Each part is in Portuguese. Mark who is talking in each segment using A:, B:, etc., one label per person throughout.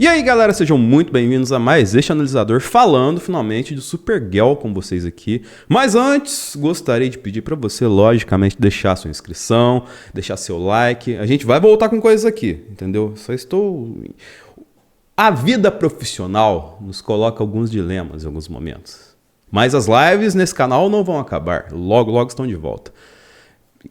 A: E aí galera, sejam muito bem-vindos a mais este analisador falando finalmente de Supergirl com vocês aqui. Mas antes, gostaria de pedir para você, logicamente, deixar sua inscrição, deixar seu like. A gente vai voltar com coisas aqui, entendeu? A vida profissional nos coloca alguns dilemas em alguns momentos. Mas as lives nesse canal não vão acabar, logo estão de volta.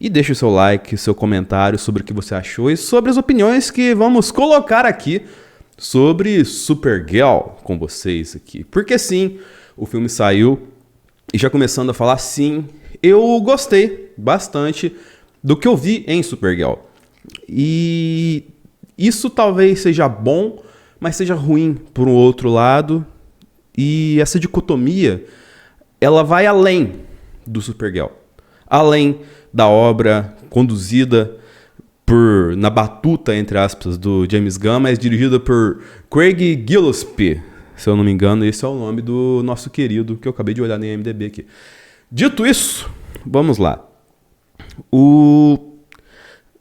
A: E deixe o seu like, seu comentário sobre o que você achou e sobre as opiniões que vamos colocar aqui sobre Supergirl com vocês aqui. Porque sim, o filme saiu e já começando a falar, sim, eu gostei bastante do que eu vi em Supergirl. E isso talvez seja bom, mas seja ruim por um outro lado. E essa dicotomia, ela vai além do Supergirl. Além da obra conduzida na batuta, entre aspas, do James Gunn, mas dirigida por Craig Gillespie. Se eu não me engano, esse é o nome do nosso querido, que eu acabei de olhar no IMDb aqui. Dito isso, vamos lá. O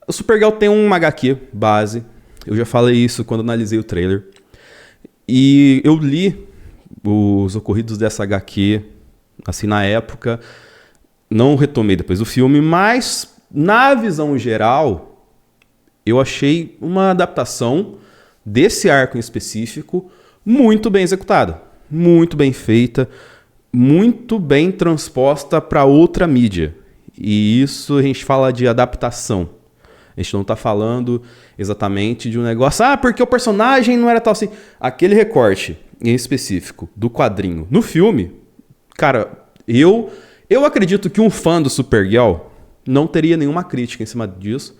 A: Supergirl tem uma HQ base. Eu já falei isso quando analisei o trailer. E eu li os ocorridos dessa HQ, assim, na época. Não retomei depois do filme, mas na visão geral, eu achei uma adaptação desse arco em específico muito bem executada, muito bem feita, muito bem transposta para outra mídia. E isso a gente fala de adaptação. A gente não está falando exatamente de um negócio, porque o personagem não era tal assim. Aquele recorte em específico do quadrinho no filme, cara, eu acredito que um fã do Supergirl não teria nenhuma crítica em cima disso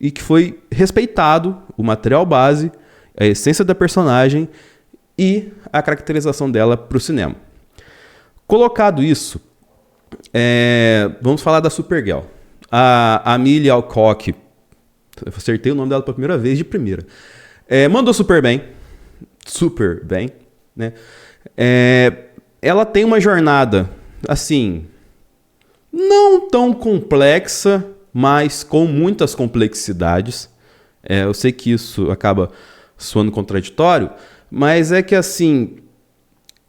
A: e que foi respeitado o material base, a essência da personagem e a caracterização dela para o cinema. Colocado isso, vamos falar da Supergirl. A Amelia Alcock, eu acertei o nome dela pela primeira vez de primeira, mandou super bem, né? Ela tem uma jornada, assim, não tão complexa, mas com muitas complexidades. Eu sei que isso acaba soando contraditório, mas é que assim...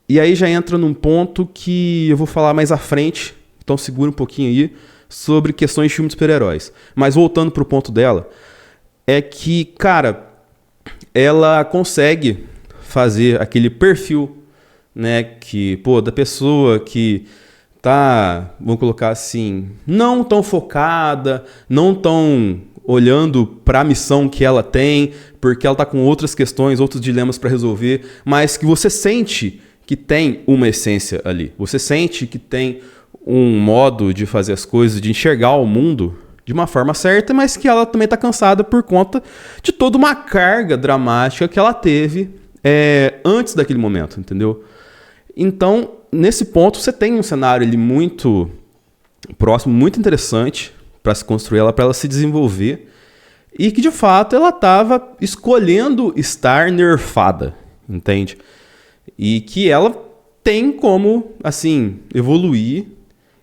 A: E aí já entra num ponto que eu vou falar mais à frente, então segura um pouquinho aí, sobre questões de filme de super-heróis. Mas voltando pro ponto dela, é que, cara, ela consegue fazer aquele perfil, né, da pessoa que tá, vamos colocar assim, não tão focada, não tão olhando para a missão que ela tem, porque ela tá com outras questões, outros dilemas para resolver, mas que você sente que tem uma essência ali. Você sente que tem um modo de fazer as coisas, de enxergar o mundo de uma forma certa, mas que ela também tá cansada por conta de toda uma carga dramática que ela teve antes daquele momento, entendeu? Então, nesse ponto, você tem um cenário ali muito próximo, muito interessante para se construir ela, para ela se desenvolver, e que, de fato, ela estava escolhendo estar nerfada, entende? E que ela tem como, assim, evoluir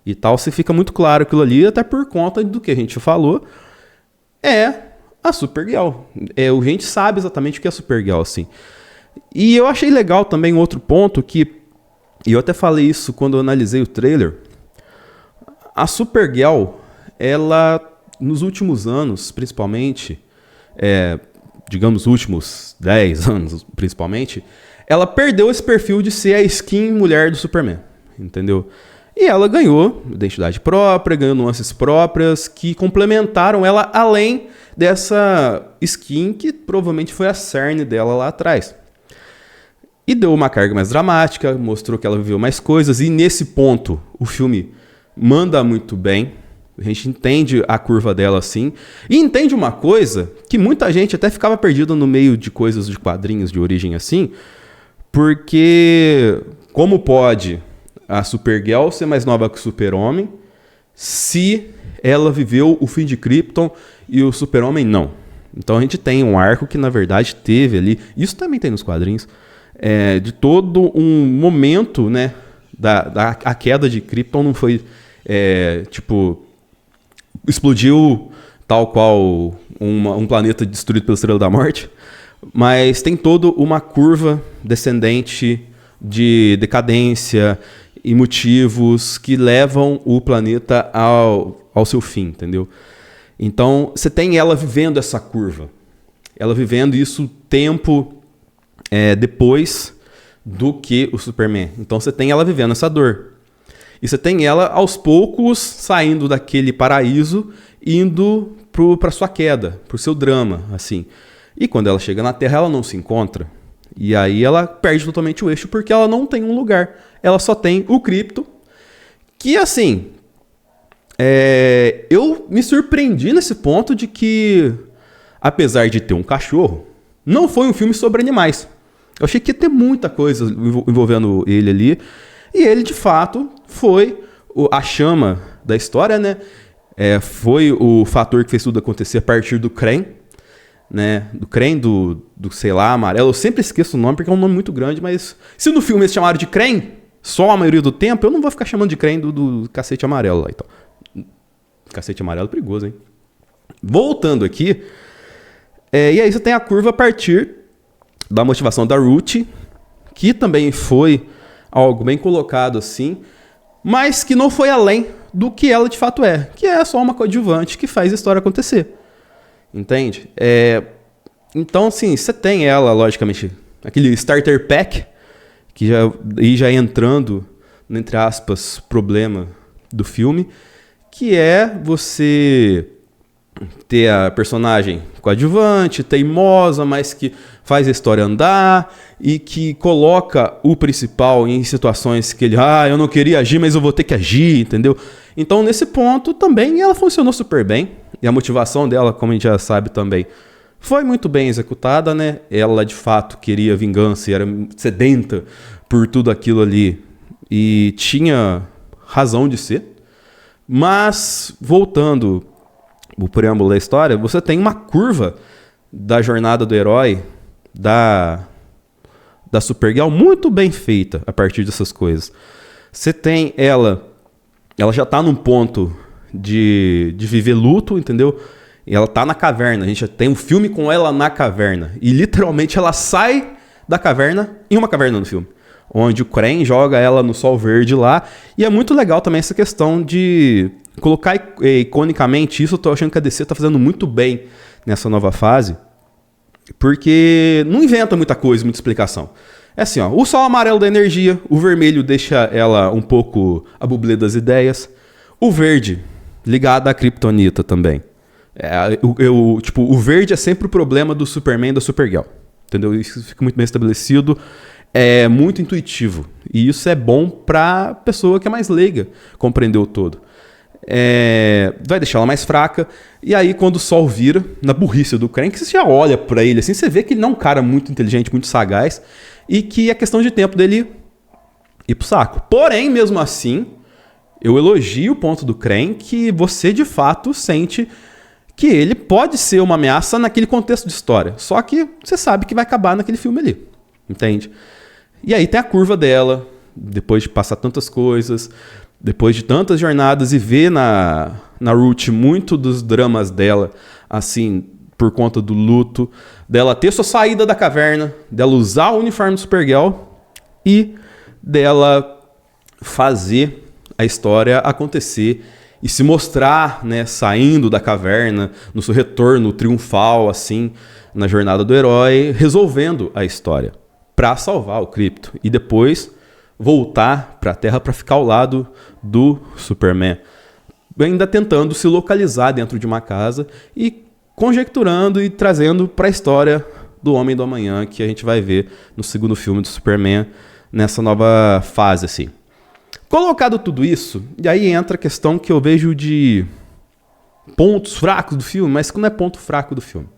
A: e tal. Se fica muito claro aquilo ali, até por conta do que a gente falou, a Supergirl. A gente sabe exatamente o que é a Supergirl, assim. E eu achei legal também um outro ponto e eu até falei isso quando eu analisei o trailer. A Supergirl, ela, nos últimos anos, principalmente, digamos, últimos 10 anos, principalmente, ela perdeu esse perfil de ser a skin mulher do Superman, entendeu? E ela ganhou identidade própria, ganhou nuances próprias que complementaram ela além dessa skin que provavelmente foi a cerne dela lá atrás. E deu uma carga mais dramática, mostrou que ela viveu mais coisas. E nesse ponto, o filme manda muito bem. A gente entende a curva dela assim. E entende uma coisa que muita gente até ficava perdida no meio de coisas de quadrinhos de origem assim. Porque como pode a Supergirl ser mais nova que o Super-Homem se ela viveu o fim de Krypton e o Super-Homem não? Então a gente tem um arco que na verdade teve ali. Isso também tem nos quadrinhos. De todo um momento, né, a queda de Krypton não foi, explodiu tal qual um planeta destruído pela Estrela da Morte, mas tem toda uma curva descendente de decadência e motivos que levam o planeta ao seu fim, entendeu? Então, você tem ela vivendo essa curva. Ela vivendo isso tempo depois do que o Superman. Então, você tem ela vivendo essa dor. E você tem ela, aos poucos, saindo daquele paraíso, indo para sua queda, para o seu drama, assim. E quando ela chega na Terra, ela não se encontra. E aí ela perde totalmente o eixo, porque ela não tem um lugar. Ela só tem o Krypto, que, assim... eu me surpreendi nesse ponto de que, apesar de ter um cachorro, não foi um filme sobre animais. Eu achei que ia ter muita coisa envolvendo ele ali. E ele, de fato, foi a chama da história, né? Foi o fator que fez tudo acontecer a partir do Krang, né? Do Krang, do sei lá, amarelo. Eu sempre esqueço o nome porque é um nome muito grande, mas se no filme eles chamaram de Krang, só a maioria do tempo, eu não vou ficar chamando de Krang do cacete amarelo lá, então. Cacete amarelo é perigoso, hein? Voltando aqui, e aí você tem a curva a partir da motivação da Ruth, que também foi algo bem colocado assim, mas que não foi além do que ela de fato é, que é só uma coadjuvante que faz a história acontecer. Entende? Então, assim, você tem ela, logicamente, aquele starter pack, que já entrando, entre aspas, problema do filme, que é você ter a personagem coadjuvante, teimosa, mas que faz a história andar e que coloca o principal em situações que ele, eu não queria agir, mas eu vou ter que agir, entendeu? Então, nesse ponto, também ela funcionou super bem. E a motivação dela, como a gente já sabe também, foi muito bem executada, né? Ela, de fato, queria vingança e era sedenta por tudo aquilo ali. E tinha razão de ser. Mas, voltando o preâmbulo da história, você tem uma curva da jornada do herói, da Supergirl, muito bem feita a partir dessas coisas. Você tem ela já tá num ponto de viver luto, entendeu? E ela tá na caverna, a gente já tem um filme com ela na caverna, e literalmente ela sai da caverna, em uma caverna no filme, onde o Krang joga ela no sol verde lá, e é muito legal também essa questão de colocar iconicamente isso. Eu tô achando que a DC tá fazendo muito bem nessa nova fase, porque não inventa muita coisa, muita explicação. É assim, ó, o sol amarelo da energia, o vermelho deixa ela um pouco a bublê das ideias, o verde ligado à Kryptonita também. O verde é sempre o problema do Superman e da Supergirl, entendeu? Isso fica muito bem estabelecido, é muito intuitivo, e isso é bom pra pessoa que é mais leiga compreender o todo. Vai deixar ela mais fraca. E aí, quando o sol vira, na burrice do Krang, você já olha pra ele assim, você vê que ele não é um cara muito inteligente, muito sagaz, e que é questão de tempo dele ir pro saco. Porém, mesmo assim, eu elogio o ponto do Krang, que você de fato sente que ele pode ser uma ameaça naquele contexto de história. Só que você sabe que vai acabar naquele filme ali, entende? E aí tem a curva dela, depois de passar tantas coisas, depois de tantas jornadas, e ver na Ruth muito dos dramas dela, assim, por conta do luto, dela ter sua saída da caverna, dela usar o uniforme do Supergirl e dela fazer a história acontecer e se mostrar, né, saindo da caverna, no seu retorno triunfal, assim, na jornada do herói, resolvendo a história para salvar o Krypto e depois voltar para a Terra para ficar ao lado do Superman, ainda tentando se localizar dentro de uma casa e conjecturando e trazendo para a história do Homem do Amanhã, que a gente vai ver no segundo filme do Superman, nessa nova fase, assim. Colocado tudo isso, e aí entra a questão que eu vejo de pontos fracos do filme, mas que não é ponto fraco do filme.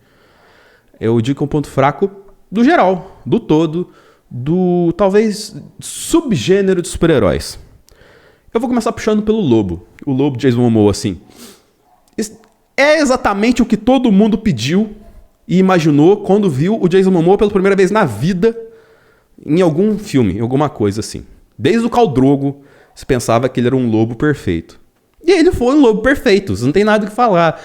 A: Eu digo que é um ponto fraco do geral, do todo, do talvez subgênero de super-heróis. Eu vou começar puxando pelo Lobo. O Lobo de Jason Momoa, assim. É exatamente o que todo mundo pediu e imaginou quando viu o Jason Momoa pela primeira vez na vida em algum filme, em alguma coisa assim. Desde o Khal Drogo, se pensava que ele era um lobo perfeito. E ele foi um lobo perfeito, não tem nada o que falar.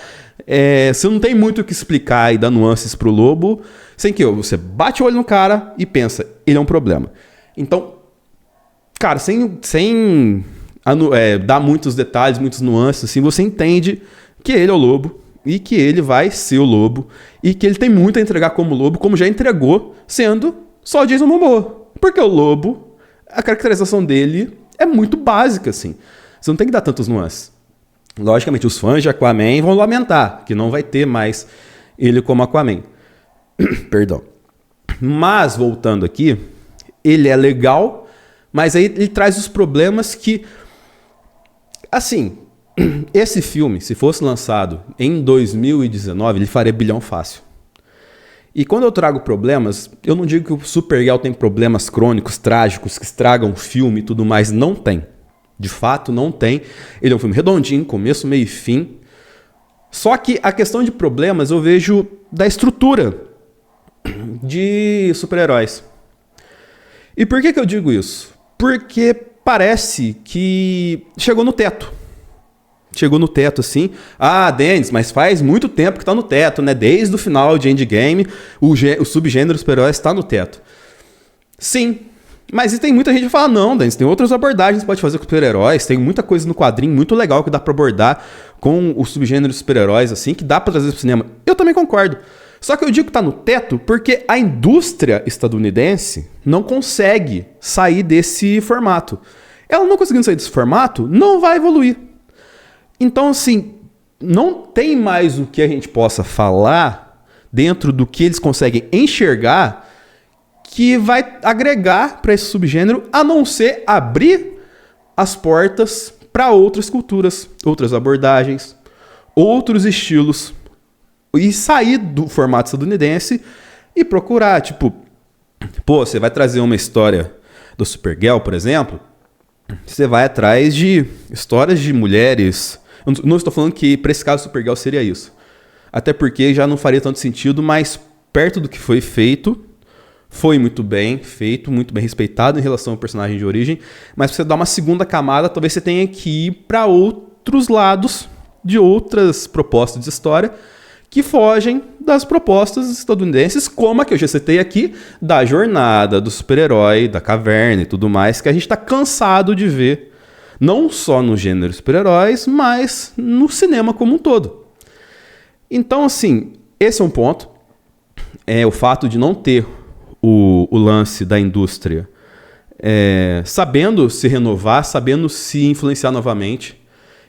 A: Você não tem muito o que explicar e dar nuances pro Lobo, sem que você bate o olho no cara e pensa, ele é um problema. Então, cara, sem dar muitos detalhes, muitas nuances, assim, você entende que ele é o Lobo e que ele vai ser o Lobo e que ele tem muito a entregar como Lobo, como já entregou sendo só o Jason Momoa. Porque o Lobo, a caracterização dele é muito básica, assim. Você não tem que dar tantas nuances. Logicamente, os fãs de Aquaman vão lamentar que não vai ter mais ele como Aquaman. Perdão. Mas, voltando aqui, ele é legal, mas aí ele traz os problemas que... Assim, esse filme, se fosse lançado em 2019, ele faria bilhão fácil. E quando eu trago problemas, eu não digo que o Supergirl tem problemas crônicos, trágicos, que estragam o filme e tudo mais. Não tem. De fato, não tem. Ele é um filme redondinho, começo, meio e fim. Só que a questão de problemas eu vejo da estrutura de super-heróis. E por que eu digo isso? Porque parece que chegou no teto. Chegou no teto, assim. Ah, Dennis, mas faz muito tempo que tá no teto, né? Desde o final de Endgame, o subgênero super-heróis está no teto. Sim. Mas tem muita gente que fala, não, Dennis, tem outras abordagens que pode fazer com super-heróis, tem muita coisa no quadrinho muito legal que dá pra abordar com o subgênero super-heróis, assim, que dá pra trazer pro cinema. Eu também concordo. Só que eu digo que tá no teto porque a indústria estadunidense não consegue sair desse formato. Ela não conseguindo sair desse formato, não vai evoluir. Então, assim, não tem mais o que a gente possa falar dentro do que eles conseguem enxergar que vai agregar para esse subgênero, a não ser abrir as portas para outras culturas, outras abordagens, outros estilos, e sair do formato estadunidense e procurar, tipo, pô, você vai trazer uma história do Supergirl, por exemplo, você vai atrás de histórias de mulheres. Eu não estou falando que para esse caso Supergirl seria isso. Até porque já não faria tanto sentido, mas perto do que foi feito, foi muito bem feito, muito bem respeitado em relação ao personagem de origem. Mas para você dar uma segunda camada, talvez você tenha que ir para outros lados de outras propostas de história que fogem das propostas estadunidenses, como a que eu já citei aqui, da jornada, do super-herói, da caverna e tudo mais, que a gente está cansado de ver. Não só no gênero super-heróis, mas no cinema como um todo. Então, assim, esse é um ponto. É o fato de não ter o lance da indústria sabendo se renovar, sabendo se influenciar novamente.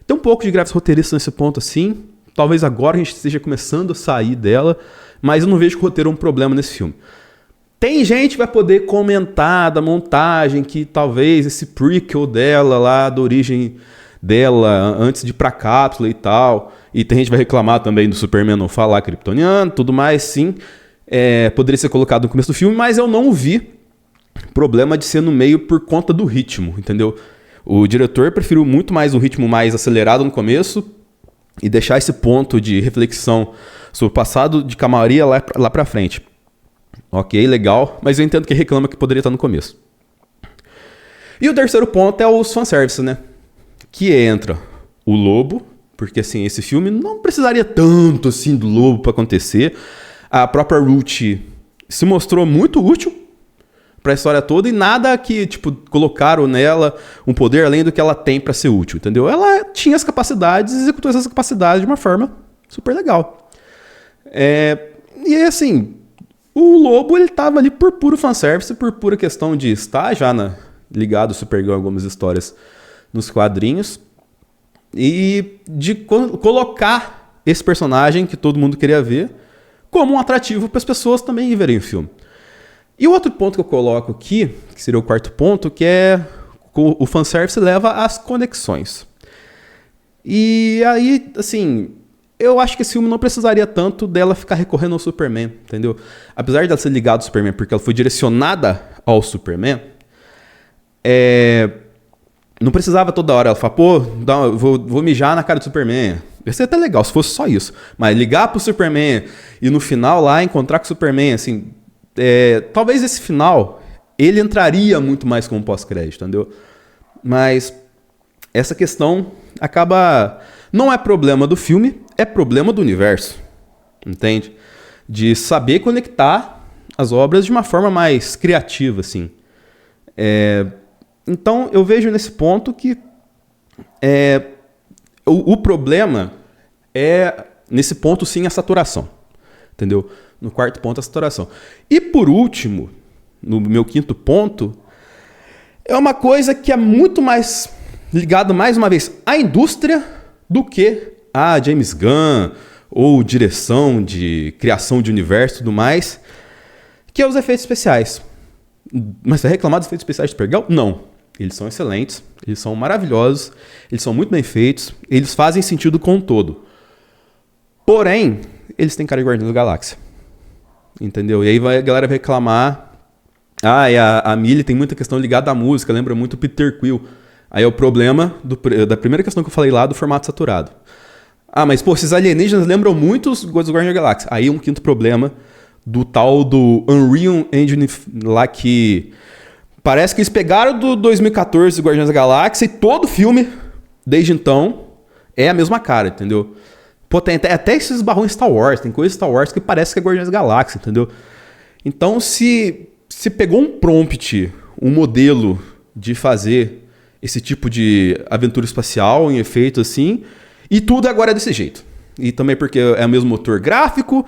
A: Tem um pouco de greves roteiristas nesse ponto, assim. Talvez agora a gente esteja começando a sair dela, mas eu não vejo que o roteiro é um problema nesse filme. Tem gente que vai poder comentar da montagem, que talvez esse prequel dela lá, da origem dela, antes de ir pra cápsula e tal. E tem gente que vai reclamar também do Superman não falar kryptoniano, tudo mais, sim. Poderia ser colocado no começo do filme, mas eu não vi problema de ser no meio por conta do ritmo, entendeu? O diretor preferiu muito mais um ritmo mais acelerado no começo e deixar esse ponto de reflexão sobre o passado de calmaria lá pra frente. Ok, legal, mas eu entendo que reclama que poderia estar no começo. E o terceiro ponto é os fanservice, né? Que entra o Lobo, porque assim, esse filme não precisaria tanto assim do Lobo para acontecer. A própria Ruth se mostrou muito útil para a história toda e nada que, tipo, colocaram nela um poder além do que ela tem para ser útil, entendeu? Ela tinha as capacidades e executou essas capacidades de uma forma super legal. E assim, o Lobo, ele tava ali por puro fanservice, por pura questão de estar já ligado ao Supergirl em algumas histórias nos quadrinhos e de colocar esse personagem que todo mundo queria ver como um atrativo para as pessoas também verem o filme. E o outro ponto que eu coloco aqui, que seria o quarto ponto, que é o fanservice leva às conexões. E aí, assim, eu acho que esse filme não precisaria tanto dela ficar recorrendo ao Superman, entendeu? Apesar dela ser ligada ao Superman porque ela foi direcionada ao Superman, não precisava toda hora ela falar, pô, vou mijar na cara do Superman. Ia ser até legal se fosse só isso. Mas ligar pro Superman e no final lá encontrar com o Superman, assim, talvez esse final ele entraria muito mais como pós-crédito, entendeu? Mas essa questão acaba... Não é problema do filme, é problema do universo, entende? De saber conectar as obras de uma forma mais criativa, assim. Então, eu vejo nesse ponto que o problema é, nesse ponto, sim, a saturação. Entendeu? No quarto ponto, a saturação. E, por último, no meu quinto ponto, é uma coisa que é muito mais ligada, mais uma vez, à indústria do que a James Gunn ou direção de criação de universo e tudo mais, que é os efeitos especiais. Mas vai reclamar dos efeitos especiais de Supergirl? Não. Eles são excelentes, eles são maravilhosos, eles são muito bem feitos, eles fazem sentido com o todo. Porém, eles têm cara de Guardiões da Galáxia. Entendeu? E aí a galera vai reclamar. E a Millie tem muita questão ligada à música, lembra muito o Peter Quill. Aí é o problema da primeira questão que eu falei lá do formato saturado. Mas pô, esses alienígenas lembram muito os Guardiões da Galáxia. Aí um quinto problema do tal do Unreal Engine lá que... Parece que eles pegaram do 2014 do Guardiões da Galáxia e todo filme, desde então, é a mesma cara, entendeu? Pô, tem até esses barrões Star Wars, tem coisas Star Wars que parece que é Guardiões da Galáxia, entendeu? Então, se pegou um prompt, um modelo de fazer esse tipo de aventura espacial em efeito assim, e tudo agora é desse jeito. E também porque é o mesmo motor gráfico,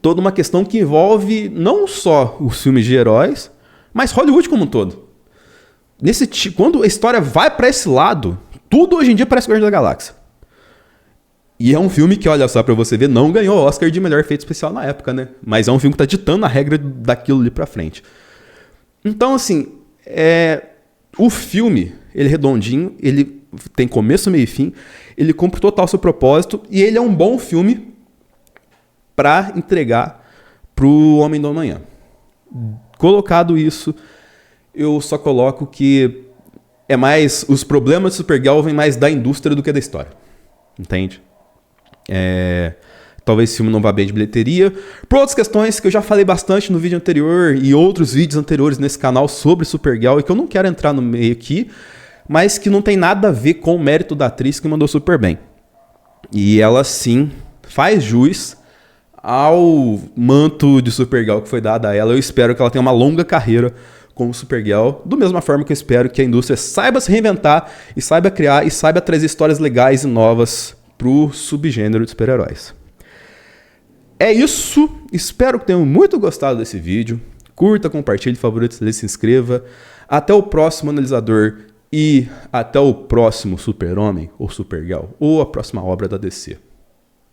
A: toda uma questão que envolve não só os filmes de heróis, mas Hollywood como um todo. Quando a história vai pra esse lado, tudo hoje em dia parece Guardiões da Galáxia. E é um filme que, olha só, pra você ver, não ganhou Oscar de melhor efeito especial na época, né? Mas é um filme que tá ditando a regra daquilo ali pra frente. Então, assim, o filme, ele é redondinho, ele tem começo, meio e fim, ele cumpre total seu propósito, e ele é um bom filme pra entregar pro Homem do Amanhã. Colocado isso, eu só coloco que é mais... Os problemas de Supergirl vêm mais da indústria do que da história. Entende? Talvez esse filme não vá bem de bilheteria. Por outras questões que eu já falei bastante no vídeo anterior e outros vídeos anteriores nesse canal sobre Supergirl e que eu não quero entrar no meio aqui, mas que não tem nada a ver com o mérito da atriz que mandou super bem. E ela, sim, faz jus ao manto de Supergirl que foi dado a ela. Eu espero que ela tenha uma longa carreira como Supergirl, da mesma forma que eu espero que a indústria saiba se reinventar e saiba criar e saiba trazer histórias legais e novas pro subgênero de super-heróis. É isso, espero que tenham muito gostado desse vídeo. Curta, compartilhe, favorite, se inscreva. Até o próximo analisador e até o próximo Super-Homem ou Supergirl ou a próxima obra da DC.